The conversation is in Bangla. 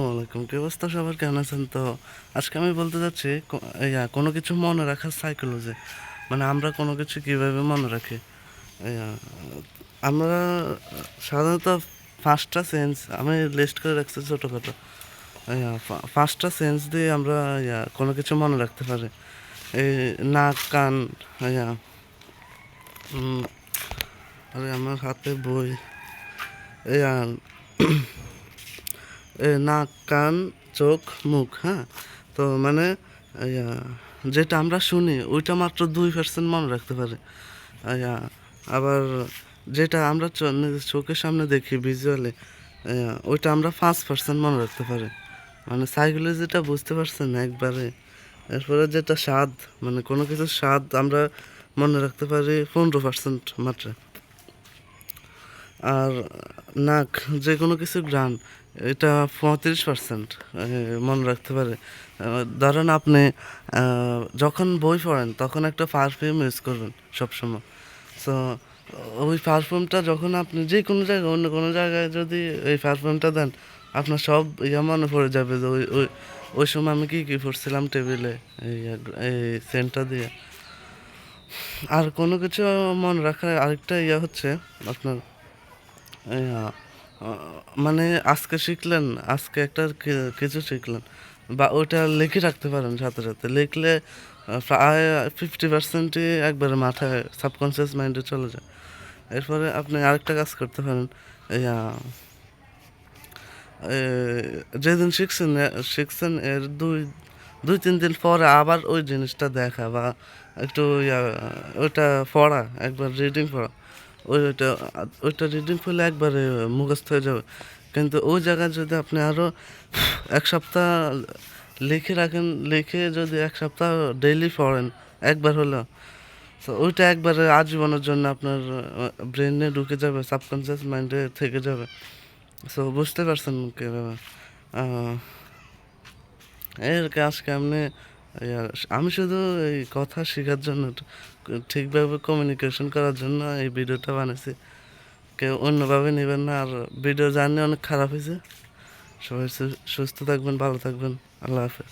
ওয়ালাইকুম, কি অবস্থা সবার? কেমন আছেন? তো আজকে আমি বলতে যাচ্ছি কোনো কিছু মনে রাখার সাইকোলজি, মানে আমরা কোনো কিছু কিভাবে মনে রাখি। ইয়া, আমরা সাধারণত পাঁচটা সেন্স আমি লিস্ট করে রাখছি ছোটোখাটো। পাঁচটা সেন্স দিয়ে আমরা কোনো কিছু মনে রাখতে পারি। এই নাক, কান, ইয়া উম, আরে আমার হাতে বই, ইয়া নাক, কান, চোখ, মুখ, হ্যাঁ। তো মানে ইয়া, যেটা আমরা শুনি ওইটা মাত্র 2% মনে রাখতে পারি। ইয়া, আবার যেটা আমরা নিজের চোখের সামনে দেখি ভিজুয়ালি, ওইটা আমরা 5% মনে রাখতে পারি। মানে সাইকোলজিটা বুঝতে পারছেন একবারে। এরপরে যেটা স্বাদ, মানে কোনো কিছুর স্বাদ আমরা মনে রাখতে পারি 15% মাত্র। আর নাক, যে কোনো কিছু ঘ্রাণ, এটা 35% মনে রাখতে পারে। ধরেন আপনি যখন বই পড়েন তখন একটা পারফিউম ইউজ করবেন সবসময়। সো ওই পারফিউমটা যখন আপনি যে কোনো জায়গায়, অন্য কোনো জায়গায় যদি এই পারফিউমটা দেন, আপনার সব মনে পড়ে যাবে যে ওই ওই ওই সময় আমি কী কী করছিলাম টেবিলে এই এই সেন্টটা দিয়ে। আর কোনো কিছু মনে রাখার আরেকটা হচ্ছে আপনার ইয়া, মানে আজকে শিখলেন, আজকে একটা কিছু শিখলেন, বা ওইটা লিখে রাখতে পারেন সাথে সাথে। লিখলে প্রায় 50%ই একবারে মাথায় সাবকনসিয়াস মাইন্ডে চলে যায়। এরপরে আপনি আরেকটা কাজ করতে পারেন। ইয়া, এ, যেদিন শিখছেন এর দুই দুই তিন দিন পরে আবার ওই জিনিসটা দেখা, বা একটু ওইটা পড়া, একবার রিডিং পড়া, ওইটা ওইটা রিডিং করলে একবারে মুখস্থ হয়ে যাবে। কিন্তু ওই জায়গায় যদি আপনি আরও 1 সপ্তাহ লিখে রাখেন, লিখে যদি 1 সপ্তাহ ডেইলি পড়েন একবার হলেও, তো ওইটা একবারে আজীবনের জন্য আপনার ব্রেনে ঢুকে যাবে, সাবকনসিয়াস মাইন্ডে থেকে যাবে। সো বুঝতে পারছেন কীভাবে এর কাজ কেমনে। আমি শুধু এই কথা শেখার জন্য, ঠিকভাবে কমিউনিকেশন করার জন্য এই ভিডিওটা বানাইছি। কেউ অন্যভাবে নেবেন না। আর ভিডিও জার্নি অনেক খারাপ হয়েছে। সবাই সুস্থ থাকবেন, ভালো থাকবেন। আল্লাহ হাফেজ।